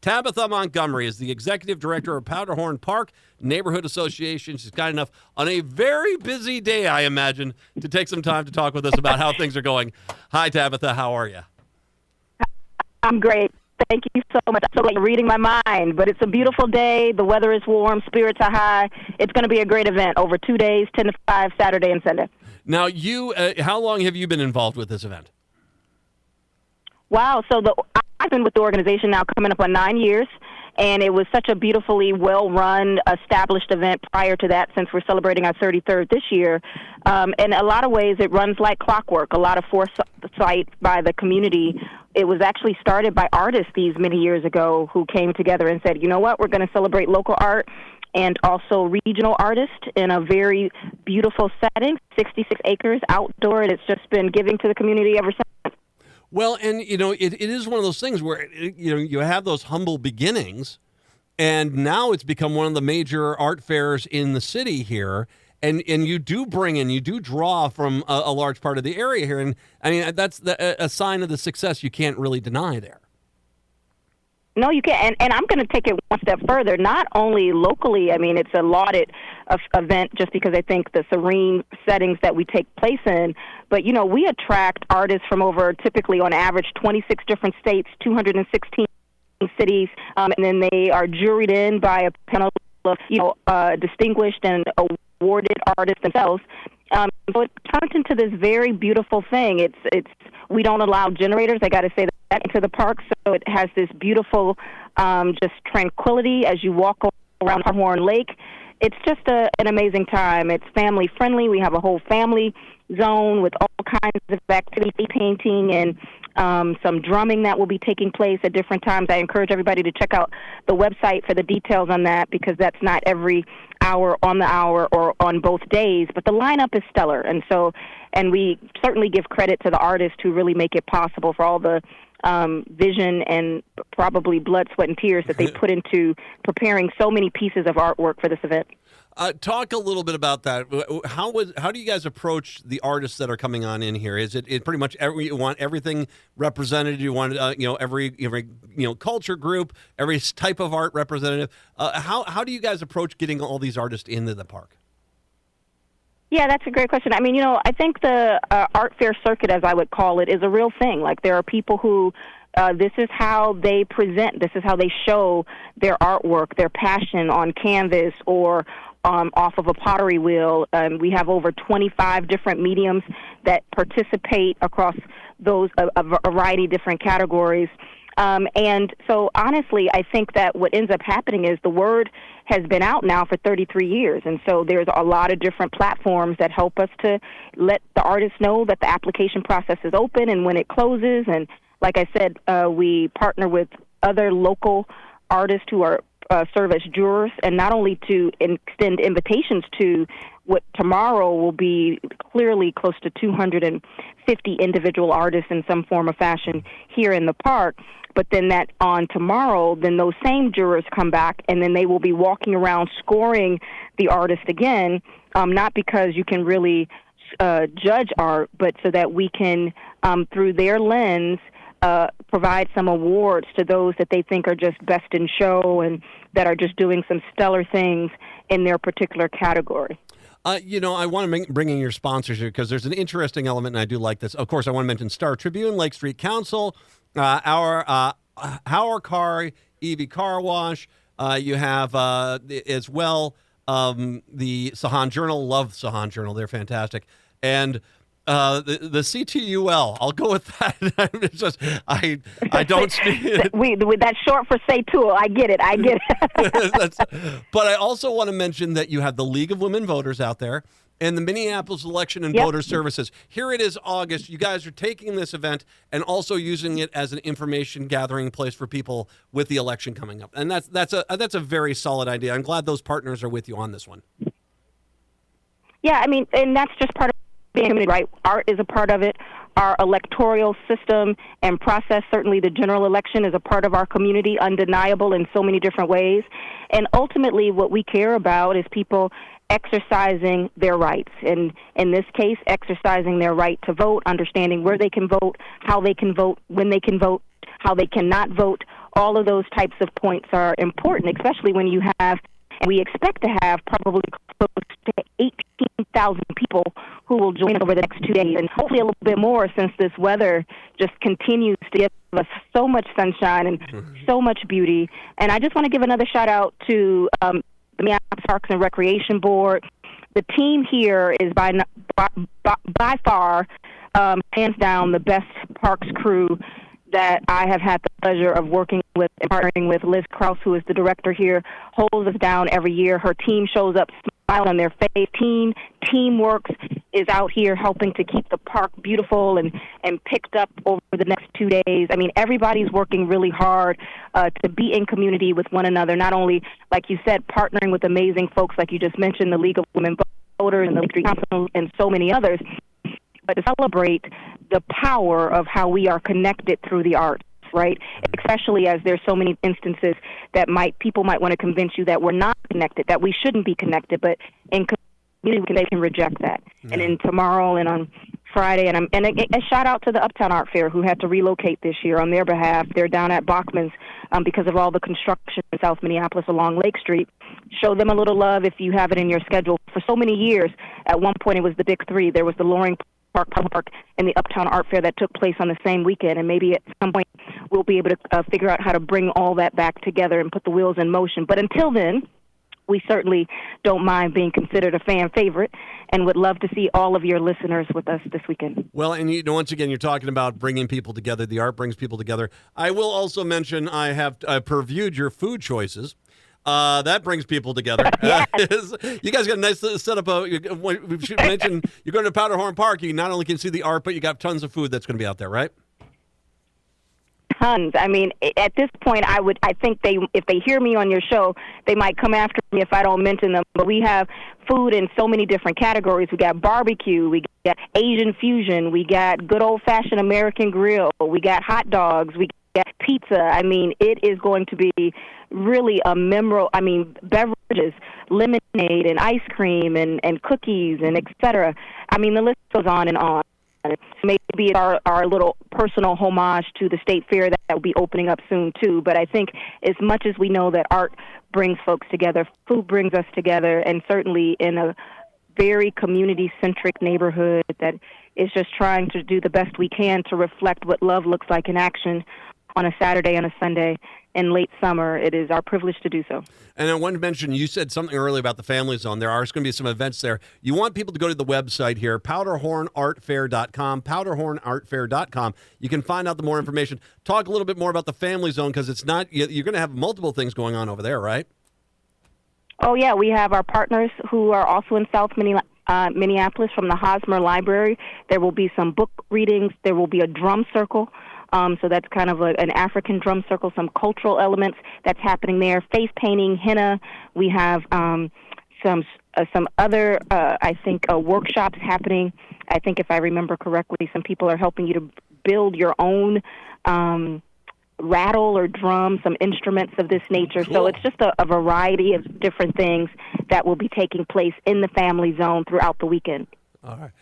Tabitha Montgomery is the executive director of Powderhorn Park Neighborhood Association. She's kind enough on a very busy day, I imagine, to take some time to talk with us about how things are going. Hi, Tabitha. How are you? I'm great. Thank you so much. I feel like reading my mind, but it's a beautiful day. The weather is warm. Spirits are high. It's going to be a great event over 2 days, 10 to 5, Saturday and Sunday. Now, how long have you been involved with this event? Wow. So I've been with the organization now coming up on 9 years, and it was such a beautifully well-run, established event prior to that since we're celebrating our 33rd this year. In a lot of ways, it runs like clockwork, a lot of foresight by the community. It was actually started by artists these many years ago who came together and said, you know what, we're going to celebrate local art and also regional artists in a very beautiful setting, 66 acres outdoor, and it's just been giving to the community ever since. Well, and, it is one of those things where, you have those humble beginnings, and now it's become one of the major art fairs in the city here, and you do you do draw from a large part of the area here, and, I mean, that's a sign of the success you can't really deny there. No, you can't. And I'm going to take it one step further. Not only locally, I mean, it's a lauded event just because I think the serene settings that we take place in. But, we attract artists from over, typically on average, 26 different states, 216 cities. And then they are juried in by a panel of, distinguished and awarded artists themselves. So it turns into this very beautiful thing. It's we don't allow generators, I got to say that, into the park, so it has this beautiful just tranquility as you walk around Powderhorn Lake. It's just an amazing time. It's family friendly. We have a whole family zone with all kinds of activity, painting, and some drumming that will be taking place at different times. I encourage everybody to check out the website for the details on that, because that's not every hour on the hour or on both days, but the lineup is stellar. And we certainly give credit to the artists who really make it possible for all the vision and probably blood, sweat, and tears that they put into preparing so many pieces of artwork for this event. Talk a little bit about that. How do you guys approach the artists that are coming on in here? Is it pretty much you want everything represented? You want every culture group, every type of art representative? How do you guys approach getting all these artists into the park? Yeah, that's a great question. I mean, I think the art fair circuit, as I would call it, is a real thing. Like, there are people who this is how they present, this is how they show their artwork, their passion on canvas or off of a pottery wheel. We have over 25 different mediums that participate across those a variety of different categories. And so, honestly, I think that what ends up happening is the word has been out now for 33 years. And so there's a lot of different platforms that help us to let the artists know that the application process is open and when it closes. And like I said, we partner with other local artists who are serve as jurors, and not only to extend invitations to what tomorrow will be clearly close to 250 individual artists in some form or fashion here in the park. But then that on tomorrow, then those same jurors come back, and then they will be walking around scoring the artist again, not because you can really judge art, but so that we can, through their lens, provide some awards to those that they think are just best in show and that are just doing some stellar things in their particular category. I want to bring in your sponsors here because there's an interesting element, and I do like this. Of course, I want to mention Star Tribune, Lake Street Council, our Car, EV Car Wash. You have as well the Sahan Journal. Love Sahan Journal; they're fantastic. And the CTUL, I'll go with that. It's just I don't speak. That's short for say tool. I get it. But I also want to mention that you have the League of Women Voters out there and the Minneapolis Election and Voter Services. Here it is, August. You guys are taking this event and also using it as an information gathering place for people with the election coming up, and that's a very solid idea. I'm glad those partners are with you on this one. Yeah, I mean, and that's just part of right? Art is a part of it. Our electoral system and process, certainly the general election, is a part of our community, undeniable in so many different ways. And ultimately, what we care about is people exercising their rights. And in this case, exercising their right to vote, understanding where they can vote, how they can vote, when they can vote, how they cannot vote, all of those types of points are important, especially when you have, and we expect to have probably close to 18,000 people who will join us over the next 2 days, and hopefully a little bit more since this weather just continues to give us so much sunshine and so much beauty. And I just want to give another shout out to the Minneapolis Parks and Recreation Board. The team here is by far, hands down, the best parks crew that I have had the pleasure of working with and partnering with. Liz Krause, who is the director here, holds us down every year. Her team shows up smiling on their face. Teamwork is out here helping to keep the park beautiful and picked up over the next 2 days. I mean, everybody's working really hard to be in community with one another, not only, like you said, partnering with amazing folks like you just mentioned, the League of Women Voters and the Lake Street Council and so many others, but to celebrate the power of how we are connected through the arts, right? Especially as there's so many instances that people might want to convince you that we're not connected, that we shouldn't be connected, but in community they can reject that. Yeah. And then tomorrow and on Friday, and a shout out to the Uptown Art Fair who had to relocate this year on their behalf. They're down at Bachman's because of all the construction in South Minneapolis along Lake Street. Show them a little love if you have it in your schedule. For so many years, at one point it was the Big Three. There was the Loring Park and the Uptown Art Fair that took place on the same weekend, and maybe at some point we'll be able to figure out how to bring all that back together and put the wheels in motion. But until then, we certainly don't mind being considered a fan favorite and would love to see all of your listeners with us this weekend. Well, and once again, you're talking about bringing people together. The art brings people together. I will also mention I have previewed your food choices. That brings people together. Yes. You guys got a nice setup. We should mention you're going to Powderhorn Park. You not only can see the art, but you got tons of food that's going to be out there, right? Tons. I mean, at this point, I think if they hear me on your show, they might come after me if I don't mention them. But we have food in so many different categories. We got barbecue, we got Asian fusion, we got good old-fashioned American grill, we got hot dogs, we got pizza. I mean, it is going to be really a memorable, beverages, lemonade and ice cream and cookies and et cetera. I mean, the list goes on and on. Maybe it's our little personal homage to the State Fair that will be opening up soon, too. But I think as much as we know that art brings folks together, food brings us together, and certainly in a very community-centric neighborhood that is just trying to do the best we can to reflect what love looks like in action on a Saturday and a Sunday in late summer. It is our privilege to do so. And I wanted to mention, you said something earlier about the Family Zone. There are going to be some events there. You want people to go to the website here, powderhornartfair.com, powderhornartfair.com. You can find out the more information. Talk a little bit more about the Family Zone, because it's not, you're going to have multiple things going on over there, right? Oh, yeah. We have our partners who are also in South Minneapolis from the Hosmer Library. There will be some book readings. There will be a drum circle. So that's kind of an African drum circle, some cultural elements that's happening there. Face painting, henna. We have some other, workshops happening. I think if I remember correctly, some people are helping you to build your own rattle or drum, some instruments of this nature. Cool. So it's just a variety of different things that will be taking place in the Family Zone throughout the weekend. All right.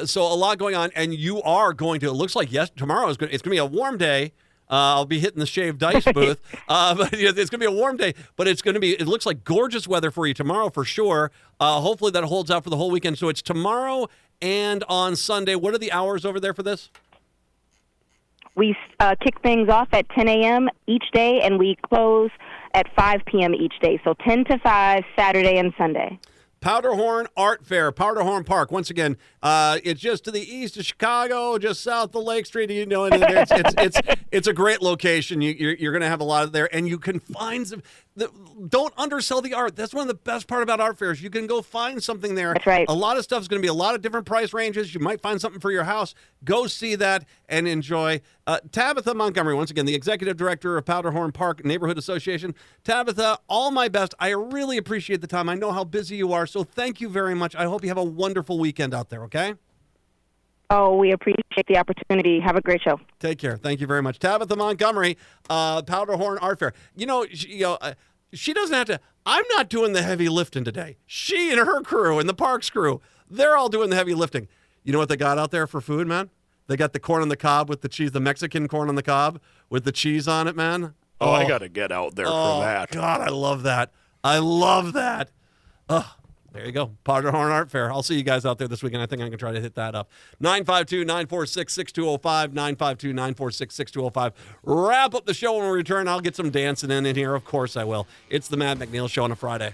So a lot going on, and you are going to, it looks like, tomorrow it's going to be a warm day. I'll be hitting the shaved ice booth. But it's going to be a warm day, but it looks like gorgeous weather for you tomorrow for sure. Hopefully that holds out for the whole weekend. So it's tomorrow and on Sunday. What are the hours over there for this? We kick things off at 10 a.m. each day, and we close at 5 p.m. each day. So 10 to 5, Saturday and Sunday. Powderhorn Art Fair, Powderhorn Park. Once again, it's just to the east of Chicago, just south of Lake Street. You know, and it's a great location. You're going to have a lot of there, and you can find some. Don't undersell the art. That's one of the best part about art fairs. You can go find something there. That's right. A lot of stuff is going to be a lot of different price ranges. You might find something for your house. Go see that and enjoy. Tabitha Montgomery, once again, the executive director of Powderhorn Park Neighborhood Association. Tabitha, all my best. I really appreciate the time. I know how busy you are, so thank you very much. I hope you have a wonderful weekend out there, okay? Oh, we appreciate the opportunity. Have a great show. Take care. Thank you very much. Tabitha Montgomery, Powderhorn Art Fair. She doesn't have to. I'm not doing the heavy lifting today. She and her crew and the Parks crew, they're all doing the heavy lifting. You know what they got out there for food, man? They got the corn on the cob with the cheese, the Mexican corn on the cob with the cheese on it, man. Oh, I got to get out there for that. God, I love that. I love that. There you go. Powderhorn Art Fair. I'll see you guys out there this weekend. I think I can try to hit that up. 952-946-6205, 952-946-6205. Wrap up the show when we return. I'll get some dancing in here. Of course I will. It's the Matt McNeil Show on a Friday.